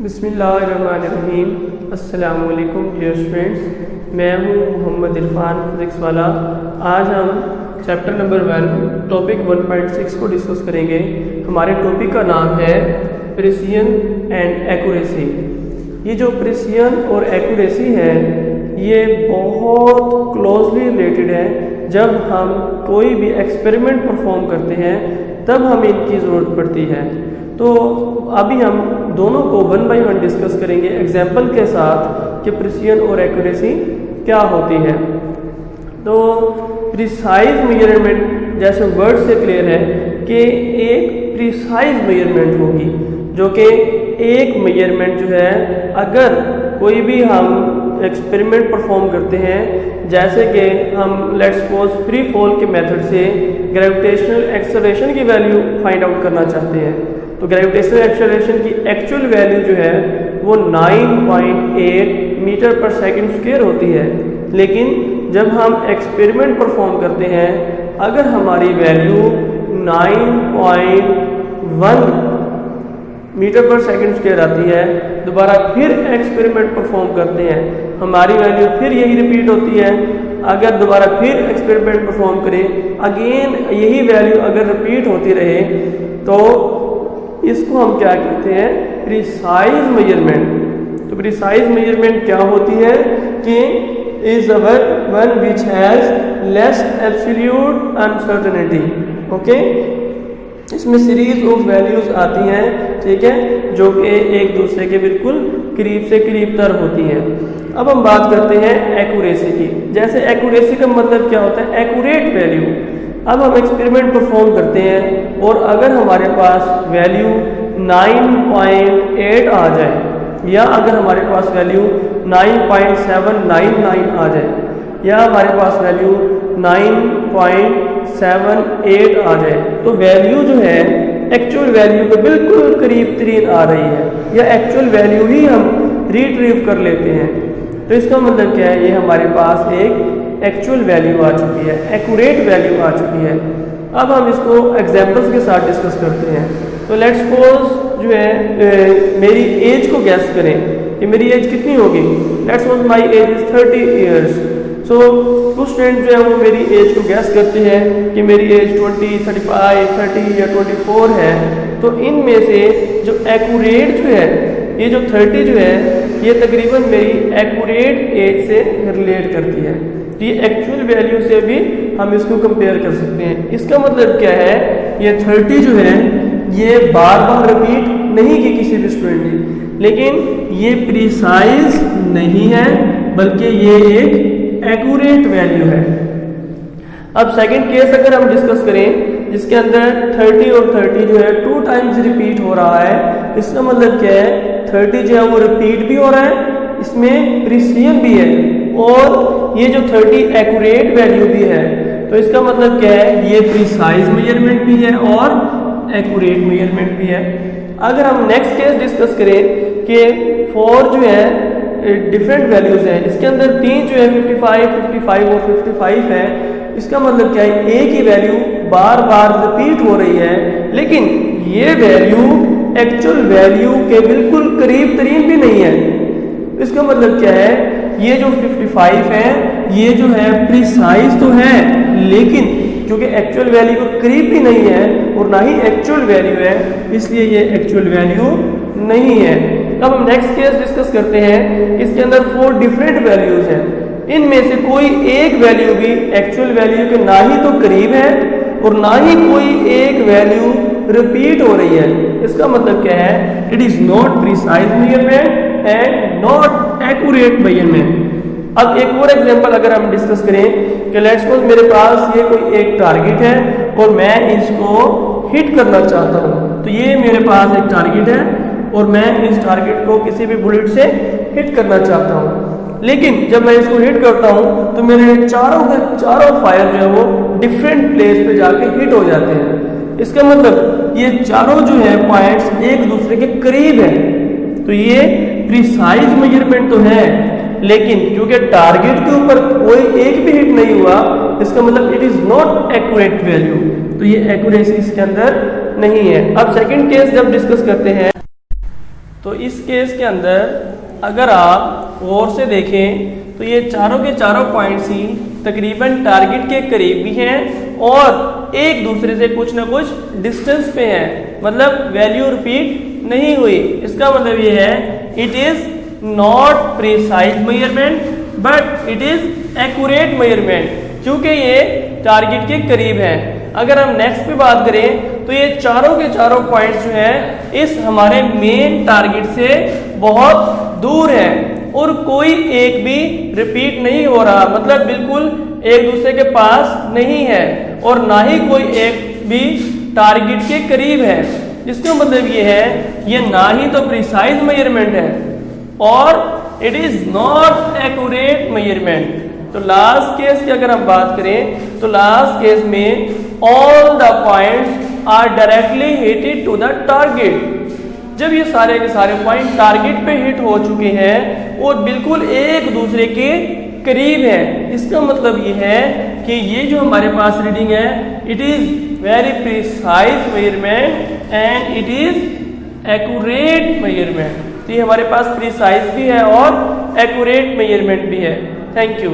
बिस्मिल्लाहिर्रहमानिर्रहीम। अस्सलामु अलैकुम डियर स्टूडेंट्स, मैं हूँ मोहम्मद इरफान फिजिक्स वाला। आज हम चैप्टर नंबर 1 टॉपिक 1.6 को डिस्कस करेंगे। हमारे टॉपिक का नाम है प्रिसिजन एंड एक्यूरेसी। ये जो प्रिसिजन और एक्यूरेसी है ये बहुत क्लोजली रिलेटेड है। जब हम कोई भी एक्सपेरिमेंट परफॉर्म करते हैं तब हमें इनकी ज़रूरत पड़ती है। तो अभी हम दोनों को 1 बाय 1 डिस्कस करेंगे एग्जाम्पल के साथ कि प्रिसिजन और एक्यूरेसी क्या होती है। तो प्रिसाइज मेजरमेंट जैसे वर्ड से क्लियर है कि एक प्रिसाइज मेजरमेंट होगी, जो कि एक मेजरमेंट जो है अगर कोई भी हम एक्सपेरिमेंट परफॉर्म करते हैं, जैसे कि हम लेट्स सपोज फ्री फॉल के मेथड से ग्रेविटेशनल एक्सेलरेशन की वैल्यू फाइंड आउट करना चाहते हैं, तो ग्रेविटेशनल एक्सेलरेशन की एक्चुअल वैल्यू जो है वो 9.8 मीटर पर सेकंड स्क्वायर होती है। लेकिन जब हम एक्सपेरिमेंट परफॉर्म करते हैं अगर हमारी वैल्यू 9.1 मीटर पर सेकंड स्क्वायर आती है, दोबारा फिर एक्सपेरिमेंट परफॉर्म करते हैं, हमारी वैल्यू फिर यही रिपीट होती है। अगर दोबारा फिर एक्सपेरिमेंट परफॉर्म करें अगेन यही वैल्यू अगर रिपीट होती रहे तो इसको हम क्या कहते हैं, प्रिसाइज मेजरमेंट। तो प्रिसाइज मेजरमेंट क्या होती है कि is our one which has less absolute uncertainty. Okay, इसमें सीरीज ऑफ वैल्यूज आती हैं, ठीक है, जो कि एक दूसरे के बिल्कुल करीब से करीब तर होती हैं। अब हम बात करते हैं एक्यूरेसी की। जैसे एक्यूरेसी का मतलब क्या होता है, एक्यूरेट वैल्यू। अब हम एक्सपेरिमेंट परफॉर्म करते हैं और अगर हमारे पास वैल्यू 9.8 आ जाए या अगर हमारे पास वैल्यू 9.799 आ जाए या हमारे पास वैल्यू 9.78 आ जाए, तो वैल्यू जो है एक्चुअल वैल्यू के बिल्कुल करीब तरीन आ रही है या एक्चुअल वैल्यू ही हम रिट्रीव कर लेते हैं। तो इसका मतलब क्या है, ये हमारे पास एक एक्चुअल वैल्यू आ चुकी है, एक्यूरेट वैल्यू आ चुकी है। अब हम इसको एग्जांपल्स के साथ डिस्कस करते हैं। तो लेट्स सपोज जो है मेरी एज को गैस करें कि मेरी एज कितनी होगी। Let's suppose my age is 30 years. So कुछ स्टूडेंट जो है वो मेरी एज को गैस करते हैं कि मेरी एज 20, 35, 30 या 24 है। तो इनमें से जो एक्यूरेट जो है ये जो 30 जो है ये तकरीबन मेरी एक्यूरेट एज से रिलेट करती है। तो ये एक्चुअल वैल्यू से भी हम इसको कंपेयर कर सकते हैं। इसका मतलब क्या है, ये 30 जो है ये बार बार रिपीट नहीं की किसी भी स्टूडेंट ने, लेकिन ये प्रिसाइज नहीं है बल्कि ये एक एक्यूरेट वैल्यू है। अब सेकंड केस अगर हम डिस्कस करें जिसके अंदर 30 और 30 जो है 2 टाइम्स रिपीट हो रहा है, इसका मतलब क्या है, 30 जो है वो रिपीट भी हो रहा है, इसमें प्रिसिजन भी है और ये जो 30 एक्यूरेट वैल्यू भी है। तो इसका मतलब क्या है, ये प्रिसाइज मेजरमेंट भी है और एक्यूरेट मेजरमेंट भी है। अगर हम नेक्स्ट केस डिस्कस करें कि 4 जो है डिफरेंट वैल्यूज हैं, इसके अंदर 3 जो है 55, 55 और 55 है, इसका मतलब क्या है, एक ही वैल्यू बार बार रिपीट हो रही है, लेकिन ये वैल्यू एक्चुअल वैल्यू के बिल्कुल करीब तरीन भी नहीं है। इसका मतलब क्या है, ये जो 55 है ये जो है प्रिसाइज तो है लेकिन क्योंकि एक्चुअल वैल्यू को करीब भी नहीं है और ना ही एक्चुअल वैल्यू है, इसलिए ये एक्चुअल वैल्यू नहीं है। अब हम नेक्स्ट केस डिस्कस करते हैं। इसके अंदर 4 डिफरेंट वैल्यूज हैं, इनमें से कोई एक वैल्यू भी एक्चुअल वैल्यू के ना ही तो करीब है और ना ही कोई एक वैल्यू रिपीट हो रही है। इसका मतलब क्या है, it is not precise measurement and not accurate measurement. अब एक और एग्जांपल अगर हम डिस्कस करें कि लेट्स सपोज मेरे पास ये कोई एक टारगेट है और मैं इसको हिट करना चाहता हूँ। तो ये मेरे पास एक टारगेट है और मैं इस टारगेट को किसी भी बुलेट से हिट करना चाहता हूँ, लेकिन जब मैं इसको हिट करता हूँ तो मेरे चारों फायर जो है वो डिफरेंट प्लेस पे जाके हिट हो जाते हैं। इसका मतलब ये चारों जो है पॉइंट्स एक दूसरे के करीब है। तो ये प्रिसाइज मेजरमेंट तो है, लेकिन क्योंकि टारगेट के ऊपर कोई एक भी हिट नहीं हुआ, इसका मतलब it is not accurate value. तो ये एक्यूरेसी इसके अंदर नहीं है। अब सेकंड केस जब डिस्कस करते हैं तो इस केस के अंदर अगर आप गौर से देखें तो ये चारों के चारों पॉइंट्स ही तकरीबन टारगेट के करीब भी हैं और एक दूसरे से कुछ ना कुछ डिस्टेंस पे हैं, मतलब वैल्यू रिपीट नहीं हुई। इसका मतलब ये है it is not precise measurement but it is accurate measurement, क्योंकि ये टारगेट के करीब है। अगर हम नेक्स्ट पे बात करें तो ये चारों के चारों पॉइंट्स जो हैं इस हमारे मेन टारगेट से बहुत दूर है और कोई एक भी रिपीट नहीं हो रहा, मतलब बिल्कुल एक दूसरे के पास नहीं है और ना ही कोई एक भी टारगेट के करीब है। इसका मतलब ये है ये ना ही तो प्रिसाइज मेजरमेंट है और it is not accurate measurement. तो लास्ट केस की अगर हम बात करें तो लास्ट केस में all the points are directly hitted to the target. जब ये सारे के सारे पॉइंट टारगेट पे हिट हो चुके हैं और बिल्कुल एक दूसरे के करीब है, इसका मतलब ये है कि ये जो हमारे पास रीडिंग है it is very precise measurement and it is accurate measurement. तो ये हमारे पास प्रिसाइज भी है और एक्यूरेट मेजरमेंट भी है। Thank you.